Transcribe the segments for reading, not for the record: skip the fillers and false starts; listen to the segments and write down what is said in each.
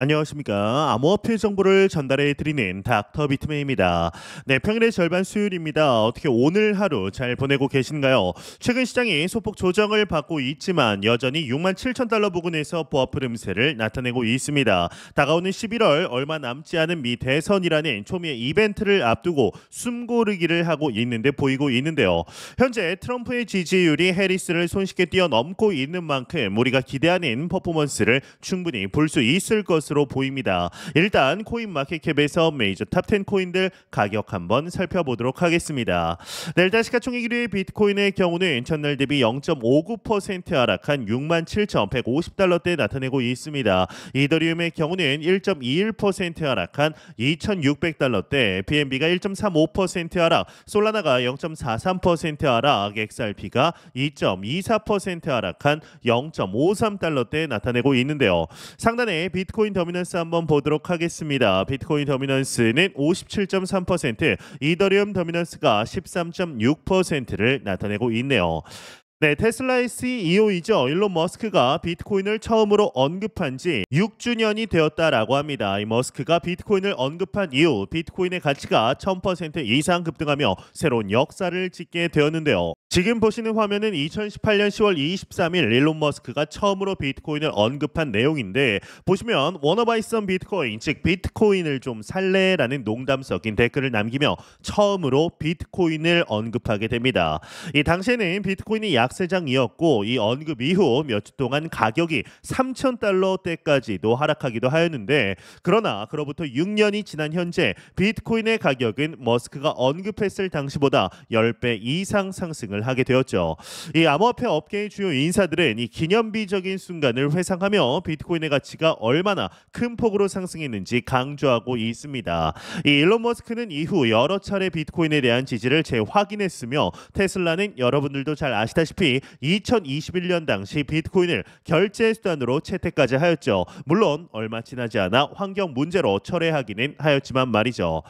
안녕하십니까. 암호화폐 정보를 전달해 드리는 닥터 비트맨입니다. 네, 평일의 절반 수요일입니다. 어떻게 오늘 하루 잘 보내고 계신가요? 최근 시장이 소폭 조정을 받고 있지만 여전히 6만 7천 달러 부근에서 보합 흐름세를 나타내고 있습니다. 다가오는 11월 얼마 남지 않은 미 대선이라는 초미의 이벤트를 앞두고 숨고르기를 하고 있는데 보이고 있는데요. 현재 트럼프의 지지율이 해리스를 손쉽게 뛰어넘고 있는 만큼 우리가 기대하는 퍼포먼스를 충분히 볼 수 있을 것으로 보입니다. 일단 코인 마켓캡에서 메이저 탑10 코인들 가격 한번 살펴보도록 하겠습니다. 네, 일단 시가총액 1위 비트코인의 경우는 전날 대비 0.59% 하락한 67,150달러대 나타내고 있습니다. 이더리움의 경우는 1.21% 하락한 2,600달러대, BNB가 1.35% 하락, 솔라나가 0.43% 하락, XRP가 2.24% 하락한 0.53달러대 나타내고 있는데요. 상단에 비트코인 더미넌스 한번 보도록 하겠습니다. 비트코인 더미넌스는 57.3%, 이더리움 더미넌스가 13.6%를 나타내고 있네요. 네, 테슬라의 CEO이죠. 일론 머스크가 비트코인을 처음으로 언급한 지 6주년이 되었다라고 합니다. 이 머스크가 비트코인을 언급한 이후 비트코인의 가치가 1000% 이상 급등하며 새로운 역사를 짓게 되었는데요. 지금 보시는 화면은 2018년 10월 23일 일론 머스크가 처음으로 비트코인을 언급한 내용인데, 보시면 wanna buy some 비트코인, 즉 비트코인을 좀 살래라는 농담 섞인 댓글을 남기며 처음으로 비트코인을 언급하게 됩니다. 이 당시에는 비트코인이 약세장이었고 이 언급 이후 몇 주 동안 가격이 3,000달러대까지도 하락하기도 하였는데, 그러나 그로부터 6년이 지난 현재 비트코인의 가격은 머스크가 언급했을 당시보다 10배 이상 상승을 하게 되었죠. 이 암호화폐 업계의 주요 인사들은 이 기념비적인 순간을 회상하며 비트코인의 가치가 얼마나 큰 폭으로 상승했는지 강조하고 있습니다. 이 일론 머스크는 이후 여러 차례 비트코인에 대한 지지를 재확인했으며, 테슬라는 여러분들도 잘 아시다시피 2021년 당시 비트코인을 결제 수단으로 채택까지 하였죠. 물론 얼마 지나지 않아 환경 문제로 철회하기는 하였지만 말이죠.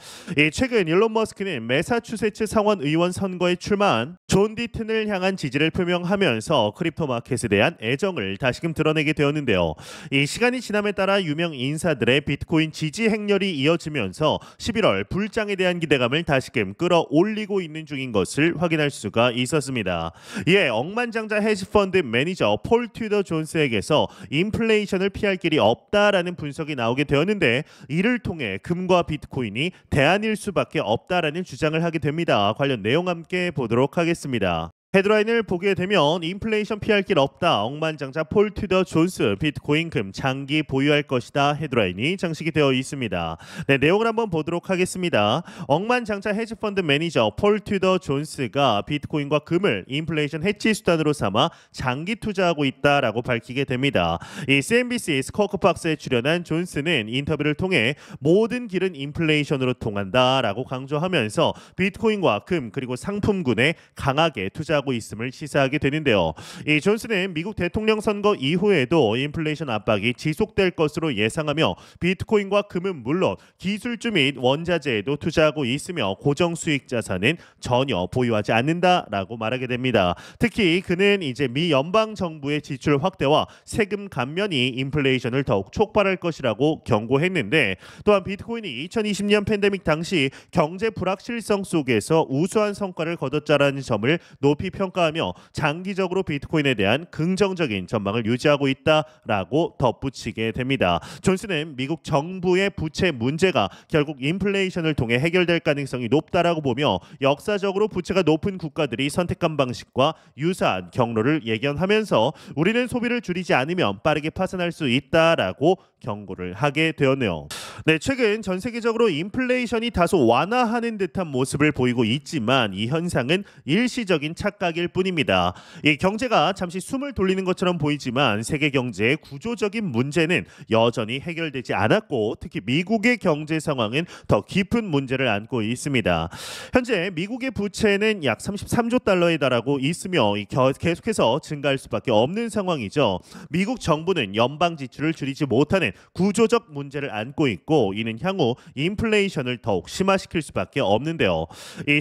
최근 일론 머스크는 매사추세츠 상원 의원 선거에 출마한 존 디튼을 향한 지지를 표명하면서 크립토 마켓에 대한 애정을 다시금 드러내게 되었는데요. 이 시간이 지남에 따라 유명 인사들의 비트코인 지지 행렬이 이어지면서 11월 불장에 대한 기대감을 다시금 끌어올리고 있는 중인 것을 확인할 수가 있었습니다. 이에 억만장자 헤지펀드 매니저 폴 튜더 존스에게서 인플레이션을 피할 길이 없다라는 분석이 나오게 되었는데, 이를 통해 금과 비트코인이 대안일 수밖에 없다라는 주장을 하게 됩니다. 관련 내용 함께 보도록 하겠습니다. 헤드라인을 보게 되면 인플레이션 피할 길 없다, 억만장자 폴 튜더 존스, 비트코인 금 장기 보유할 것이다 헤드라인이 장식이 되어 있습니다. 네, 내용을 한번 보도록 하겠습니다. 억만장자 헤지펀드 매니저 폴 튜더 존스가 비트코인과 금을 인플레이션 해치 수단으로 삼아 장기 투자하고 있다라고 밝히게 됩니다. 이 CNBC 스쿼커박스에 출연한 존스는 인터뷰를 통해 모든 길은 인플레이션으로 통한다라고 강조하면서 비트코인과 금 그리고 상품군에 강하게 투자하고 있음을 시사하게 되는데요. 이 존슨은 미국 대통령 선거 이후에도 인플레이션 압박이 지속될 것으로 예상하며 비트코인과 금은 물론 기술주 및 원자재에도 투자하고 있으며 고정 수익 자산은 전혀 보유하지 않는다라고 말하게 됩니다. 특히 그는 이제 미 연방 정부의 지출 확대와 세금 감면이 인플레이션을 더욱 촉발할 것이라고 경고했는데, 또한 비트코인이 2020년 팬데믹 당시 경제 불확실성 속에서 우수한 성과를 거뒀다라는 점을 높이 평가하며 장기적으로 비트코인에 대한 긍정적인 전망을 유지하고 있다라고 덧붙이게 됩니다. 존슨은 미국 정부의 부채 문제가 결국 인플레이션을 통해 해결될 가능성이 높다라고 보며, 역사적으로 부채가 높은 국가들이 선택한 방식과 유사한 경로를 예견하면서 우리는 소비를 줄이지 않으면 빠르게 파산할 수 있다라고 경고를 하게 되었네요. 네, 최근 전 세계적으로 인플레이션이 다소 완화하는 듯한 모습을 보이고 있지만 이 현상은 일시적인 착각일 뿐입니다. 이 경제가 잠시 숨을 돌리는 것처럼 보이지만 세계 경제의 구조적인 문제는 여전히 해결되지 않았고, 특히 미국의 경제 상황은 더 깊은 문제를 안고 있습니다. 현재 미국의 부채는 약 33조 달러에 달하고 있으며 계속해서 증가할 수밖에 없는 상황이죠. 미국 정부는 연방 지출을 줄이지 못하는 문제는 구조적 문제를 안고 있고 이는 향후 인플레이션을 더욱 심화시킬 수밖에 없는데요.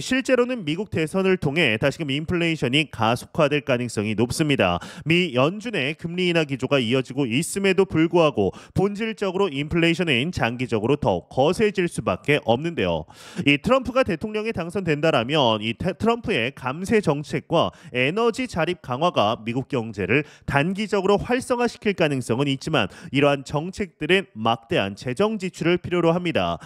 실제로는 미국 대선을 통해 다시금 인플레이션이 가속화될 가능성이 높습니다. 미 연준의 금리 인하 기조가 이어지고 있음에도 불구하고 본질적으로 인플레이션은 장기적으로 더 거세질 수밖에 없는데요. 트럼프가 대통령에 당선된다라면 트럼프의 감세 정책과 에너지 자립 강화가 미국 경제를 단기적으로 활성화시킬 가능성은 있지만 이러한 정책들은 막대한 재정 지출을 필요로 합니다.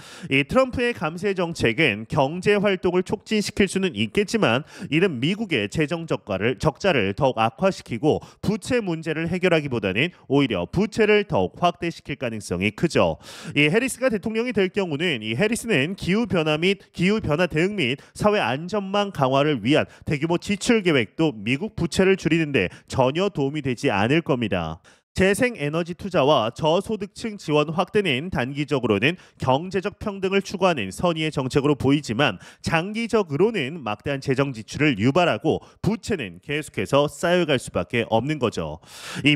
트럼프의 감세 정책은 경제 활동을 촉진시킬 수는 있겠지만 이는 미국의 재정 적자를 더욱 악화시키고 부채 문제를 해결하기보다는 오히려 부채를 더욱 확대시킬 가능성이 크죠. 해리스가 대통령이 될 경우는 해리스는 기후 변화 대응 및 사회 안전망 강화를 위한 대규모 지출 계획도 미국 부채를 줄이는데 전혀 도움이 되지 않을 겁니다. 재생에너지 투자와 저소득층 지원 확대는 단기적으로는 경제적 평등을 추구하는 선의의 정책으로 보이지만 장기적으로는 막대한 재정 지출을 유발하고 부채는 계속해서 쌓여갈 수밖에 없는 거죠.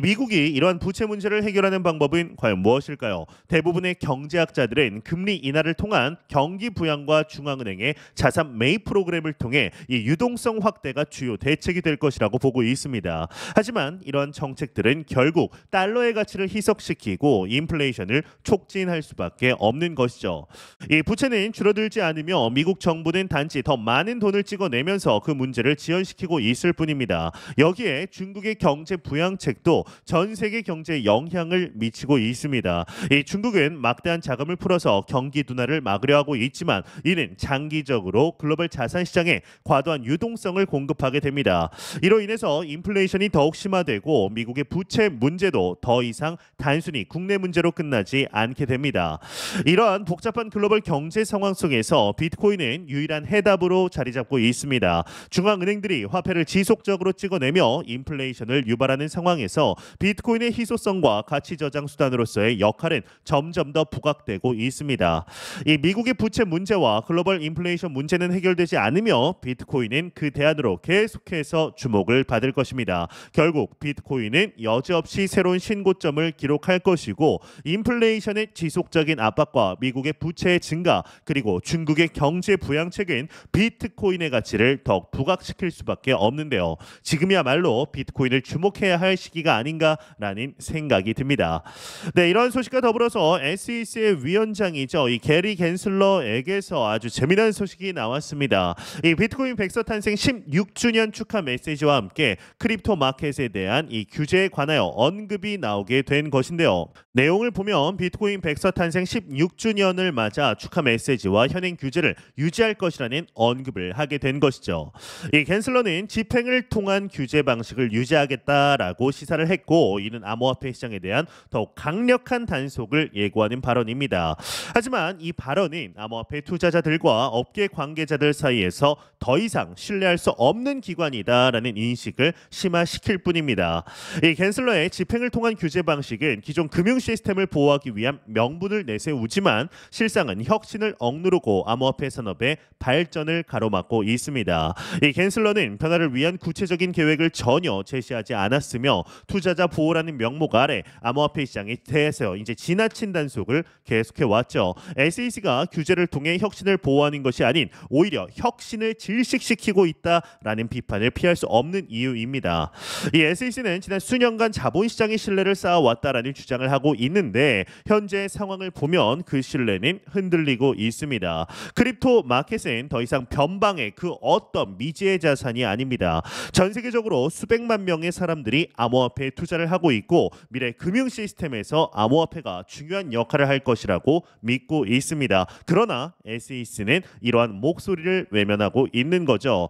미국이 이러한 부채 문제를 해결하는 방법은 과연 무엇일까요? 대부분의 경제학자들은 금리 인하를 통한 경기 부양과 중앙은행의 자산 매입 프로그램을 통해 유동성 확대가 주요 대책이 될 것이라고 보고 있습니다. 하지만 이러한 정책들은 결국 달러의 가치를 희석시키고 인플레이션을 촉진할 수밖에 없는 것이죠. 부채는 줄어들지 않으며 미국 정부는 단지 더 많은 돈을 찍어내면서 그 문제를 지연시키고 있을 뿐입니다. 여기에 중국의 경제 부양책도 전 세계 경제에 영향을 미치고 있습니다. 중국은 막대한 자금을 풀어서 경기 둔화를 막으려 하고 있지만 이는 장기적으로 글로벌 자산 시장에 과도한 유동성을 공급하게 됩니다. 이로 인해서 인플레이션이 더욱 심화되고 미국의 부채 문제도 더 이상 단순히 국내 문제로 끝나지 않게 됩니다. 이러한 복잡한 글로벌 경제 상황 속에서 비트코인은 유일한 해답으로 자리 잡고 있습니다. 중앙은행들이 화폐를 지속적으로 찍어내며 인플레이션을 유발하는 상황에서 비트코인의 희소성과 가치 저장 수단으로서의 역할은 점점 더 부각되고 있습니다. 미국의 부채 문제와 글로벌 인플레이션 문제는 해결되지 않으며 비트코인은 그 대안으로 계속해서 주목을 받을 것입니다. 결국 비트코인은 여지없이 새로운 신고점을 기록할 것이고 인플레이션의 지속적인 압박과 미국의 부채의 증가 그리고 중국의 경제 부양책은 비트코인의 가치를 더욱 부각시킬 수밖에 없는데요. 지금이야말로 비트코인을 주목해야 할 시기가 아닌가라는 생각이 듭니다. 네, 이러한 소식과 더불어서 SEC의 위원장이죠. 게리 갠슬러에게서 아주 재미난 소식이 나왔습니다. 비트코인 백서 탄생 16주년 축하 메시지와 함께 크립토 마켓에 대한 규제에 관하여 언급이 나오게 된 것인데요. 내용을 보면 비트코인 백서 탄생 16주년을 맞아 축하 메시지와 현행 규제를 유지할 것이라는 언급을 하게 된 것이죠. 갠슬러는 집행을 통한 규제 방식을 유지하겠다라고 시사를 했고 이는 암호화폐 시장에 대한 더욱 강력한 단속을 예고하는 발언입니다. 하지만 이 발언은 암호화폐 투자자들과 업계 관계자들 사이에서 더 이상 신뢰할 수 없는 기관이다라는 인식을 심화시킬 뿐입니다. 갠슬러의 집행을 통한 규제 방식은 기존 금융 시스템을 보호하기 위한 명분을 내세우지만 실상은 혁신을 억누르고 암호화폐 산업의 발전을 가로막고 있습니다. 갠슬러는 변화를 위한 구체적인 계획을 전혀 제시하지 않았으며 투자자 보호라는 명목 아래 암호화폐 시장에 대해서 이제 지나친 단속을 계속해 왔죠. SEC가 규제를 통해 혁신을 보호하는 것이 아닌 오히려 혁신을 질식시키고 있다라는 비판을 피할 수 없는 이유입니다. SEC는 지난 수년간 자본시장의 신뢰를 쌓아왔다라는 주장을 하고 있는데 현재 상황을 보면 그 신뢰는 흔들리고 있습니다. 크립토 마켓은 더 이상 변방의 그 어떤 미지의 자산이 아닙니다. 전 세계적으로 수백만 명의 사람들이 암호화폐에 투자를 하고 있고 미래 금융 시스템에서 암호화폐가 중요한 역할을 할 것이라고 믿고 있습니다. 그러나 SEC는 이러한 목소리를 외면하고 있는 거죠.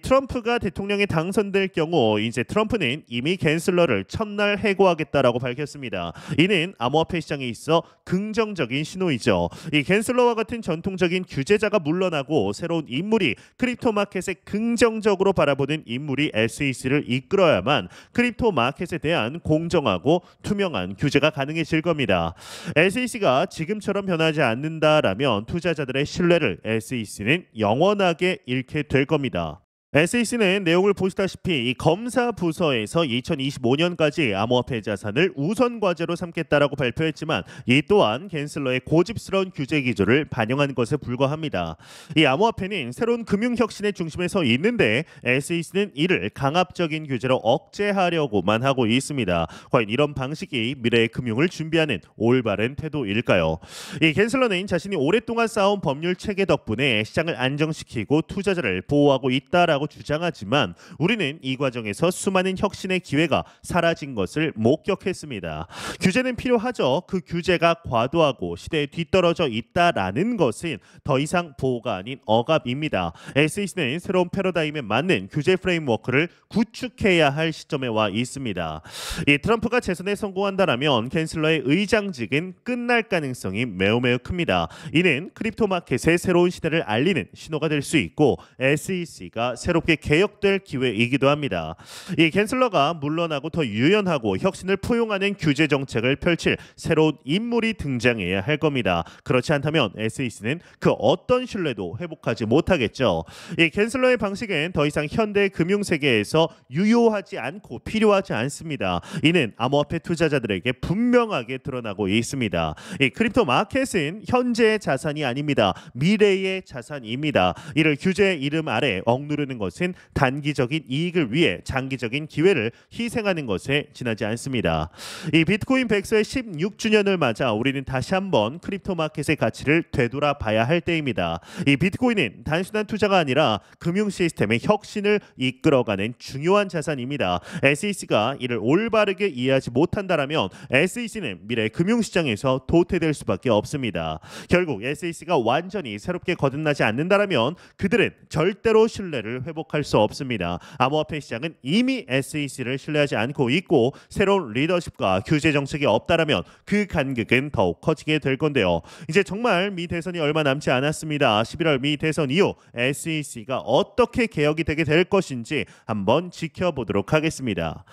트럼프가 대통령에 당선될 경우 이제 트럼프는 이미 갠슬러를 첫날 해고하겠다라고 밝혔습니다. 이는 암호화폐 시장에 있어 긍정적인 신호이죠. 갠슬러와 같은 전통적인 규제자가 물러나고 새로운 인물이 크립토 마켓에 긍정적으로 바라보는 인물이 SEC를 이끌어야만 크립토 마켓에 대한 공정하고 투명한 규제가 가능해질 겁니다. SEC가 지금처럼 변하지 않는다라면 투자자들의 신뢰를 SEC는 영원하게 잃게 될 겁니다. SEC는 내용을 보시다시피 이 검사 부서에서 2025년까지 암호화폐 자산을 우선 과제로 삼겠다라고 발표했지만 이 또한 갠슬러의 고집스러운 규제 기조를 반영한 것에 불과합니다. 이 암호화폐는 새로운 금융 혁신의 중심에 서 있는데 SEC는 이를 강압적인 규제로 억제하려고만 하고 있습니다. 과연 이런 방식이 미래의 금융을 준비하는 올바른 태도일까요? 이 갠슬러는 자신이 오랫동안 쌓아온 법률 체계 덕분에 시장을 안정시키고 투자자를 보호하고 있다라고 주장하지만 우리는 이 과정에서 수많은 혁신의 기회가 사라진 것을 목격했습니다. 규제는 필요하죠. 그 규제가 과도하고 시대에 뒤떨어져 있다라는 것은 더 이상 보호가 아닌 억압입니다. SEC는 새로운 패러다임에 맞는 규제 프레임워크를 구축해야 할 시점에 와 있습니다. 이 트럼프가 재선에 성공한다라면 갠슬러의 의장직은 끝날 가능성이 매우 큽니다. 이는 크립토 마켓의 새로운 시대를 알리는 신호가 될 수 있고 SEC가 새롭게 개혁될 기회이기도 합니다. 이 갠슬러가 물러나고 더 유연하고 혁신을 포용하는 규제 정책을 펼칠 새로운 인물이 등장해야 할 겁니다. 그렇지 않다면 SEC는 그 어떤 신뢰도 회복하지 못하겠죠. 이 갠슬러의 방식은 더 이상 현대 금융 세계에서 유효하지 않고 필요하지 않습니다. 이는 암호화폐 투자자들에게 분명하게 드러나고 있습니다. 이 크립토 마켓은 현재의 자산이 아닙니다. 미래의 자산입니다. 이를 규제의 이름 아래 억누르는 것은 단기적인 이익을 위해 장기적인 기회를 희생하는 것에 지나지 않습니다. 이 비트코인 백서의 16주년을 맞아 우리는 다시 한번 크립토 마켓의 가치를 되돌아봐야 할 때입니다. 이 비트코인은 단순한 투자가 아니라 금융 시스템의 혁신을 이끌어가는 중요한 자산입니다. SEC가 이를 올바르게 이해하지 못한다라면 SEC는 미래 금융시장에서 도태될 수밖에 없습니다. 결국 SEC가 완전히 새롭게 거듭나지 않는다라면 그들은 절대로 신뢰를 회복할 수 없습니다. 암호화폐 시장은 이미 SEC를 신뢰하지 않고 있고 새로운 리더십과 규제 정책이 없다라면 그 간극은 더욱 커지게 될 건데요. 이제 정말 미 대선이 얼마 남지 않았습니다. 11월 미 대선 이후 SEC가 어떻게 개혁이 되게 될 것인지 한번 지켜보도록 하겠습니다.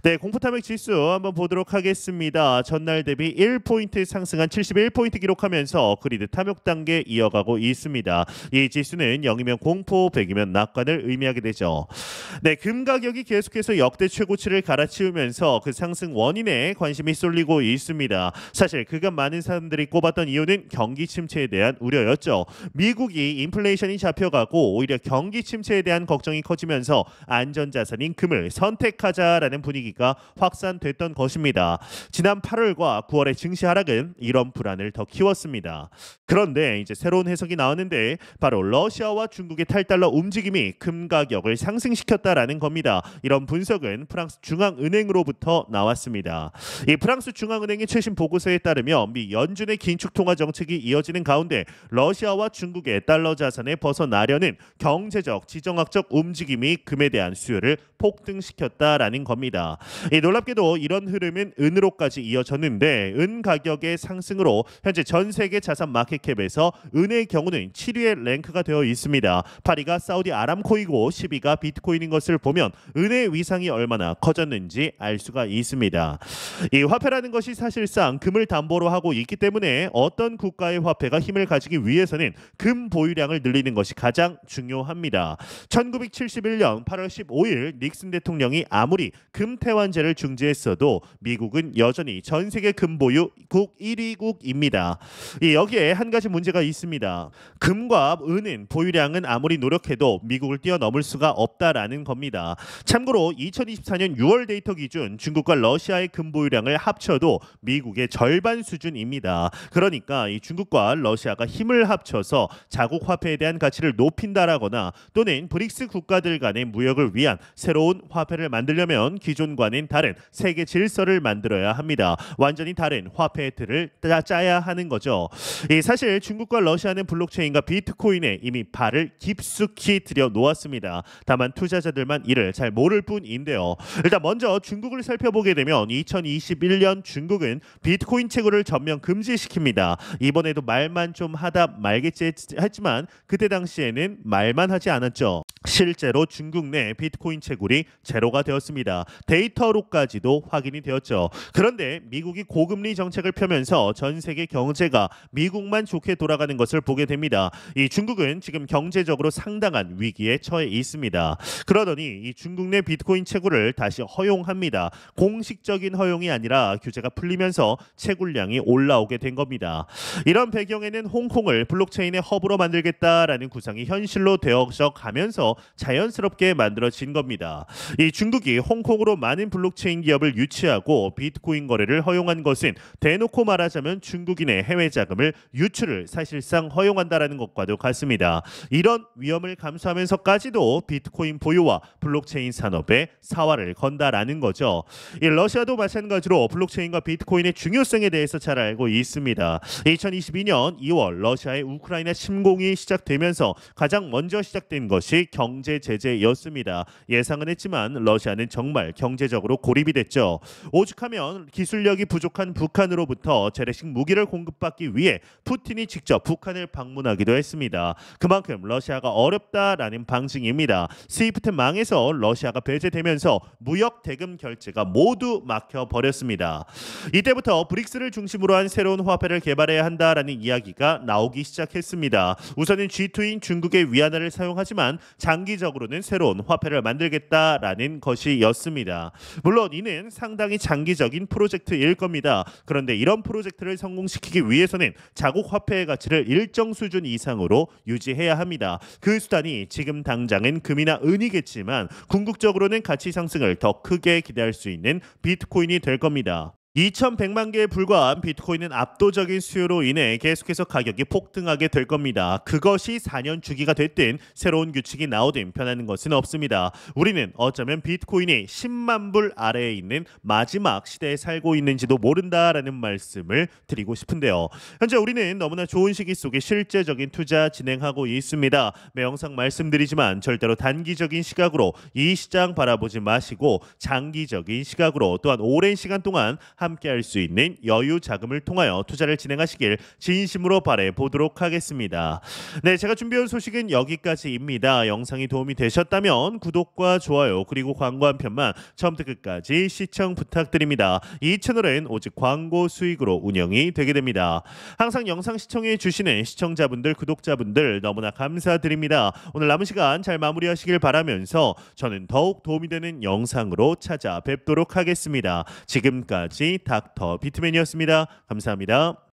네, 공포탐욕 지수 한번 보도록 하겠습니다. 전날 대비 1포인트 상승한 71포인트 기록하면서 그리드 탐욕 단계 이어가고 있습니다. 이 지수는 0이면 공포, 100이면 낙관을 의미하게 되죠. 네, 금 가격이 계속해서 역대 최고치를 갈아치우면서 그 상승 원인에 관심이 쏠리고 있습니다. 사실 그간 많은 사람들이 꼽았던 이유는 경기 침체에 대한 우려였죠. 미국이 인플레이션이 잡혀가고 오히려 경기 침체에 대한 걱정이 커지면서 안전자산인 금을 선택하자라는 분위기가 확산됐던 것입니다. 지난 8월과 9월의 증시 하락은 이런 불안을 더 키웠습니다. 그런데 이제 새로운 해석이 나왔는데 바로 러시아와 중국의 탈달러 움직임이 금 가격을 상승시켰다라는 겁니다. 이런 분석은 프랑스 중앙은행으로부터 나왔습니다. 이 프랑스 중앙은행의 최신 보고서에 따르면 미 연준의 긴축 통화 정책이 이어지는 가운데 러시아와 중국의 달러 자산에 벗어나려는 경제적, 지정학적 움직임이 금에 대한 수요를 폭등시켰다라는 겁니다. 놀랍게도 이런 흐름은 은으로까지 이어졌는데 은 가격의 상승으로 현재 전 세계 자산 마켓캡에서 은의 경우는 7위의 랭크가 되어 있습니다. 8위가 사우디 아람코이고 10위가 비트코인인 것을 보면 은의 위상이 얼마나 커졌는지 알 수가 있습니다. 이 화폐라는 것이 사실상 금을 담보로 하고 있기 때문에 어떤 국가의 화폐가 힘을 가지기 위해서는 금 보유량을 늘리는 것이 가장 중요합니다. 1971년 8월 15일 닉슨 대통령이 아무리 금 태환제를 중지했어도 미국은 여전히 전 세계 금 보유국 1위국입니다. 여기에 한 가지 문제가 있습니다. 금과 은은 보유량은 아무리 노력해도 미국을 뛰어넘을 수가 없다라는 겁니다. 참고로 2024년 6월 데이터 기준 중국과 러시아의 금 보유량을 합쳐도 미국의 절반 수준입니다. 그러니까 이 중국과 러시아가 힘을 합쳐서 자국 화폐에 대한 가치를 높인다라거나 또는 브릭스 국가들 간의 무역을 위한 새로운 화폐를 만들려면 기존과는 다른 세계 질서를 만들어야 합니다. 완전히 다른 화폐의 틀을 짜야 하는 거죠. 사실 중국과 러시아는 블록체인과 비트코인에 이미 발을 깊숙이 들여놓았습니다. 다만 투자자들만 이를 잘 모를 뿐인데요. 일단 먼저 중국을 살펴보게 되면 2021년 중국은 비트코인 채굴을 전면 금지시킵니다. 이번에도 말만 좀 하다 말겠지 했지만 그때 당시에는 말만 하지 않았죠. 실제로 중국 내 비트코인 채굴이 제로가 되었습니다. 데이터로까지도 확인이 되었죠. 그런데 미국이 고금리 정책을 펴면서 전 세계 경제가 미국만 좋게 돌아가는 것을 보게 됩니다. 이 중국은 지금 경제적으로 상당한 위기에 처해 있습니다. 그러더니 이 중국 내 비트코인 채굴을 다시 허용합니다. 공식적인 허용이 아니라 규제가 풀리면서 채굴량이 올라오게 된 겁니다. 이런 배경에는 홍콩을 블록체인의 허브로 만들겠다라는 구상이 현실로 되어져 가면서 자연스럽게 만들어진 겁니다. 이 중국이 홍콩으로 많은 블록체인 기업을 유치하고 비트코인 거래를 허용한 것은 대놓고 말하자면 중국인의 해외 자금을 유출을 사실상 허용한다라는 것과도 같습니다. 이런 위험을 감수하면서까지도 비트코인 보유와 블록체인 산업에 사활을 건다라는 거죠. 이 러시아도 마찬가지로 블록체인과 비트코인의 중요성에 대해서 잘 알고 있습니다. 2022년 2월 러시아의 우크라이나 침공이 시작되면서 가장 먼저 시작된 것이 경제 제재였습니다. 예상은 했지만 러시아는 정말 경제적으로 고립이 됐죠. 오죽하면 기술력이 부족한 북한으로부터 재래식 무기를 공급받기 위해 푸틴이 직접 북한을 방문하기도 했습니다. 그만큼 러시아가 어렵다라는 방증입니다. 스위프트 망에서 러시아가 배제되면서 무역 대금 결제가 모두 막혀버렸습니다. 이때부터 브릭스를 중심으로 한 새로운 화폐를 개발해야 한다라는 이야기가 나오기 시작했습니다. 우선은 G2인 중국의 위안화를 사용하지만 장기적으로는 새로운 화폐를 만들겠다라는 것이었습니다. 물론 이는 상당히 장기적인 프로젝트일 겁니다. 그런데 이런 프로젝트를 성공시키기 위해서는 자국 화폐의 가치를 일정 수준 이상으로 유지해야 합니다. 그 수단이 지금 당장은 금이나 은이겠지만 궁극적으로는 가치 상승을 더 크게 기대할 수 있는 비트코인이 될 겁니다. 2,100만 개에 불과한 비트코인은 압도적인 수요로 인해 계속해서 가격이 폭등하게 될 겁니다. 그것이 4년 주기가 됐든 새로운 규칙이 나오든 변하는 것은 없습니다. 우리는 어쩌면 비트코인이 10만 불 아래에 있는 마지막 시대에 살고 있는지도 모른다라는 말씀을 드리고 싶은데요. 현재 우리는 너무나 좋은 시기 속에 실제적인 투자 진행하고 있습니다. 매 영상 말씀드리지만 절대로 단기적인 시각으로 이 시장 바라보지 마시고 장기적인 시각으로 또한 오랜 시간 동안 함께할 수 있는 여유 자금을 통하여 투자를 진행하시길 진심으로 바래 보도록 하겠습니다. 네, 제가 준비한 소식은 여기까지입니다. 영상이 도움이 되셨다면 구독과 좋아요 그리고 광고 한 편만 처음부터 끝까지 시청 부탁드립니다. 이 채널은 오직 광고 수익으로 운영이 되게 됩니다. 항상 영상 시청해 주시는 시청자분들, 구독자분들 너무나 감사드립니다. 오늘 남은 시간 잘 마무리하시길 바라면서 저는 더욱 도움이 되는 영상으로 찾아뵙도록 하겠습니다. 지금까지 닥터 비트맨이었습니다. 감사합니다.